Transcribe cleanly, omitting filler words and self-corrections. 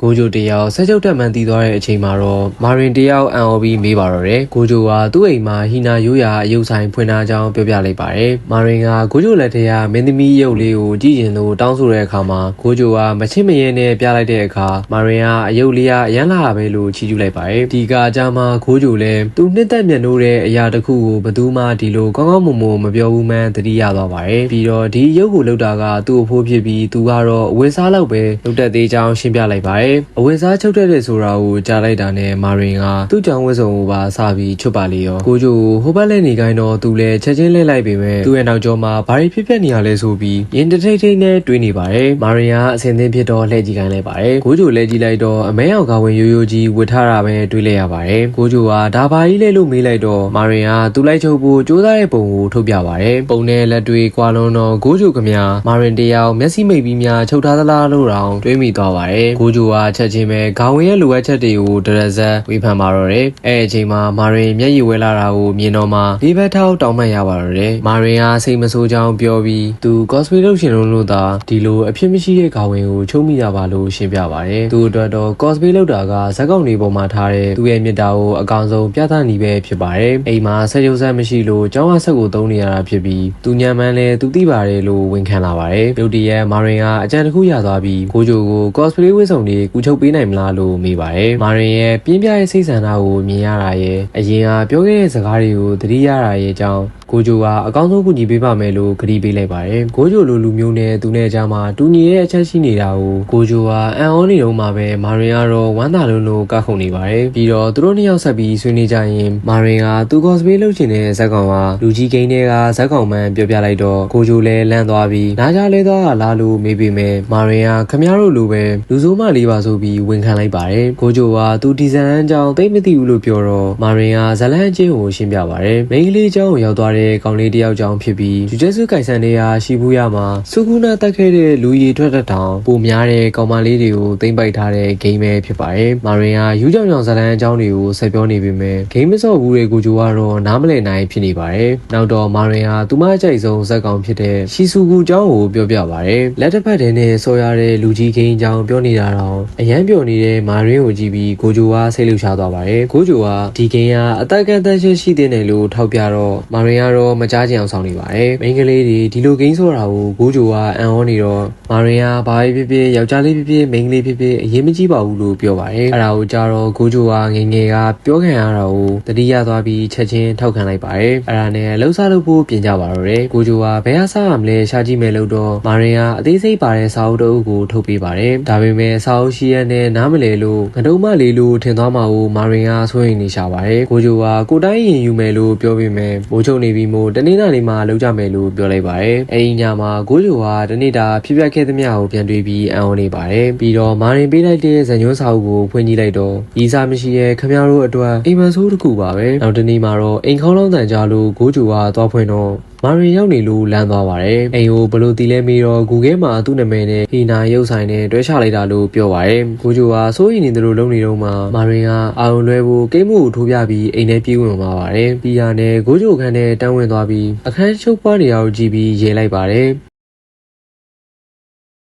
ကိုဂျိုတယောက်ဆက်ချုပ်တက်မှန်တည်သွားတဲ့အချိန်မှာတော့မာရင်တယောက်အန်အော်ပြီးမေးပါတော့တယ်ကိုဂျိုကသူ့အိမ်မှာဟီနာရိုးရာအယုတ်ဆိုင်ဖွင့်ထားကြောင်းပြောပြလိုက်ပါတယ်မာရင်ကကိုဂျိုလက်ထက်ကမင်းသမီးရုပ်လေးကိုကြည့်ရင်လို့တောင်းဆိုတဲ့အခါမှာကိုဂျိုကမချစ်မရဲနဲ့ပြလိုက်တဲ့အခါမာရင်ကအယုတ်လေးကအရန်လာပဲလို့ချီးကျူးလိုက်ပါတယ်ဒီကကြမှာကိုဂျိုလည်းသူနှစ်သက်မြတ်နိုးတဲ့အရာတစ်ခုကိုဘသူမှဒီလိုကောင်းကောင်းမွန်မွန်မပြောဘူးမှန်းသတိရသွားပါတယ်ပြီးတော့ဒီရုပ်ကိုလောက်တာကသူ့အဖိုးဖြစ်ပြီးသူကတော့အဝတ်စားလောက်ပဲလုပ်တတ်သေးကြောင်းရှင်းပြလိုက်ပါတယ်အဝတ်စားချုပ်တတ်တဲ့ဆိုတာကိုကြားလိုက်တာနဲ့မာရင်ကသူ့ကြောင့်ဝတ်စုံကိုပါစပြီးချွတ်ပါလေရောကိုဂျိုဟိုဘက်လဲနေခိုင်းတော့သူလည်းချက်ချင်းလှည့်လိုက်ပေမဲ့သူ့ရဲ့နောက်ကျောမှာဘာတွေဖြစ်နေရလဲဆိုပြီးရင်တထိတ်ထိတ်နဲ့တွေးနေပါတယ်မာရင်ကအစင်သင်းဖြစ်တော့လှည့်ကြည့်ခိုင်းလိုက်ပါတယ်ကိုဂျိုလဲကြည့်လိုက်တော့အမဲအောင်ကဝင်ရိုးရိုးကြီးဝတ်ထားတာပဲတွေးလိုက်ရပါတယ်ကိုဂျိုကဒါဘာကြီးလဲလို့မေးလိုက်တော့မာရင်ကသူ့လိုက်ချုပ်ဖို့ကြိုးစားတဲ့ပုံကိုထုတ်ပြပါတယ်ပုံနဲ့လက်တွေကွာလုံးတော့ကိုဂျိုကမြမာရင်တယောက်မျက်စိမိတ်ပြီးများချုပ်ထားသလားလို့တောင်တွေးမိသွားပါတယ်ကိုဂျိုကချက်ချင်းပဲခေါင်းဝင်ရဲ့လိုအပ်ချက်တွေကိုဒရဇက်ဝေဖန်ပါတော့တယ်အဲ့အချိန်မှာမာရင်မျက်ရည်ဝဲလာတာကိုမြင်တော့မှလေးဘက်ထောက်တောင်းမှန်ရပါတော့တယ်မာရင်ကစိတ်မဆိုးကြောင်းပြောပြီးသူ cosplay လုပ်ရှင်လို့သာဒီလိုအဖြစ်မရှိတဲ့ခေါင်းဝင်ကိုချုပ်မိတာပါလို့ရှင်းပြပါတယ်သူအတွက်တော့ cosplay လုပ်တာကဇက်ကောင်တွေပေါ်မှာထားတဲ့သူရဲ့မြတ်တာကိုအကောင်ဆုံးပြသနေပဲဖြစ်ပါတယ်အိမ်မှာဆက်ရုပ်ဆက်မရှိလို့ကျောင်းဝဆက်ကိုသုံးနေရတာဖြစ်ပြီးသူညံမှန်းလဲသူသိပါတယ်လို့ဝန်ခံလာပါတယ်ပြုတ်တရဲ့မာရင်ကအကြံတစ်ခုရသွားပြီးကိုဂျိုကို cosplay ဝတ်စုံတွေကူချုပ်ပေးနိုင်မလားလို့မေးပါတယ်မာရင်ရဲ့ပြင်းပြရဲ့စိတ်ဆန္ဒကိုမြင်ရတာရဲ့အရင်ကပြောခဲ့တဲ့စကားတွေကိုသတိရတာရဲ့အကြောင်းကိုဂျိုကအကောင်းဆုံးကူညီပေးပါမယ်လို့ကတိပေးလိုက်ပါတယ်ကိုဂျိုလိုလူမျိုးနဲ့သူနဲ့ကြားမှာတူညီရဲ့အချက်ရှိနေတာကိုဂျိုကအန်အောနေတော့မှပဲမာရင်ကတော့ဝမ်းသာလုံးလို့ကခုန်နေပါတယ်ပြီးတော့သူတို့နှစ်ယောက်ဆက်ပြီးဆွေးနွေးကြရင်မာရင်ကသူ cosplay လုပ်ချင်တဲ့ဇက်ကောင်ကလူကြီးကိန်းတွေကဇက်ကောင်မှန်ပြောပြလိုက်တော့ကိုဂျိုလည်းလန့်သွားပြီးနားကြလဲသွားလားလို့မေးပေမဲ့မာရင်ကခမရတို့လိုပဲလူဆိုးမလေးပါဆိုပြီးဝန်ခံလိုက်ပါတယ်ကိုဂျိုကသူဒီဇိုင်းအကြောင်းသိမသိဘူးလို့ပြောတော့မာရင်ကဇလန်းအချင်းကိုရှင်းပြပါတယ်မိန်းကလေးအကြောင်းကိုရောက်သွားတဲ့ကောင်လေးတယောက်ကြောင့်ဖြစ်ပြီးဂျူဂျက်ဆုကိုင်ဆန်တွေကရှိဘူးရမှာစုခုနာတက်ခဲ့တဲ့လူရည်ထွက်တဲ့တောင်ပုံများတဲ့ကောင်မလေးတွေကိုသိမ့်ပိုက်ထားတဲ့ဂိမ်းပဲဖြစ်ပါတယ်မာရင်ကယူကြောင်ကြောင်ဇလန်းအကြောင်းတွေကိုဆက်ပြောနေပေမဲ့ဂိမ်းမစော့ဘူးတဲ့ကိုဂျိုကတော့နားမလည်နိုင်ဖြစ်နေပါတယ်နောက်တော့မာရင်ကသူမအကြိုက်ဆုံးဇက်ကောင်ဖြစ်တဲ့ရှီဆူကူအကြောင်းကိုပြောပြပါတယ်လက်တစ်ဖက်တည်းနဲ့ဆော်ရတဲ့လူကြီးဂိမ်းအကြောင်းပြောနေတာတော့အရန်ပြောနေတဲ့မာရင်ကိုကြည့်ပြီးကိုဂျိုကစိတ်လှုပ်ရှားသွားပါတယ်ကိုဂျိုကဒီဂိမ်းကအသက်ကန်သက်ရှိတဲ့တယ်လို့ထောက်ပြတော့မာရင်ကတော့မကြားချင်အောင်ဆောင်နေပါတယ်မိန်းကလေးတွေဒီလိုဂိမ်းဆိုတာကိုကိုဂျိုကအန်အောနေတော့မာရင်ကဘာဖြစ်ဖြစ်ယောက်ျားလေးဖြစ်ဖြစ်မိန်းကလေးဖြစ်ဖြစ်အရေးမကြီးပါဘူးလို့ပြောပါတယ်အဲ့ဒါကိုကြတော့ကိုဂျိုကငယ်ငယ်ကပြောခံရတာကိုတတိယသွားပြီးချက်ချင်းထောက်ခံလိုက်ပါတယ်အဲ့ဒါနဲ့လှုပ်ရှားလို့ဖို့ပြင်ကြပါတော့တယ်ကိုဂျိုကဘယ်ဟာစားရမလဲရှာကြည့်မယ်လို့တော့မာရင်ကအသေးစိတ်ပါတဲ့စာအုပ်တစ်အုပ်ကိုထုတ်ပေးပါတယ်ဒါပေမဲ့စာအုပ်ရှိရတဲ့နားမလဲလို့ငတုံးမလေးလို့ထင်သွားမှာကိုမာရင်ကစိုးရိမ်နေရှာပါတယ်ကိုဂျိုကကိုတိုင်းရင်ယူမယ်လို့ပြောပေမဲ့မိုးချုံနေပြီးမို့တနေ့နေ့မှာလောက်ကြမယ်လို့ပြောလိုက်ပါတယ်အဲဒီညမှာကိုဂျိုကတနေ့တာဖြစ်ပျက်ခဲ့သမျှကိုပြန်တွေးပြီးအံ့ဩနေပါတယ်ပြီးတော့မာရင်ပေးလိုက်တဲ့ဇန်ညွှန်းစာအုပ်ကိုဖွင့်ကြည့်လိုက်တော့ရီစာမရှိရဲ့ခမရတို့အတွက်အိမ်မဆိုးတစ်ခုပါပဲနောက်တနေ့မှာတော့အိမ်ခေါင်းလောင်းတန်ကြလို့ကိုဂျိုကသွားဖွင့်တော့မာရင်ရောက်နေလို့လမ်းသွားပါတယ်အိမ်ကိုဘလို့တီးလဲမေးတော့ဂူခဲမှာသူ့နာမည်နဲ့ဟီနာရုပ်ဆိုင်နဲ့တွဲချလိုက်တာလို့ပြောပါတယ်ကိုဂျိုကစိုးရိမ်နေတယ်လို့လုပ်နေတော့မှမာရင်ကအာရုံလွဲဖို့ကိတ်မှုကိုထိုးပြပြီးအိမ်ထဲပြေးဝင်သွားပါတယ်ပြီးရနဲ့ကိုဂျိုခန်းထဲတန်းဝင်သွားပြီးအခန်းချုပ်ပွားနေရကိုကြည့်ပြီးရေလိုက်ပါတယ်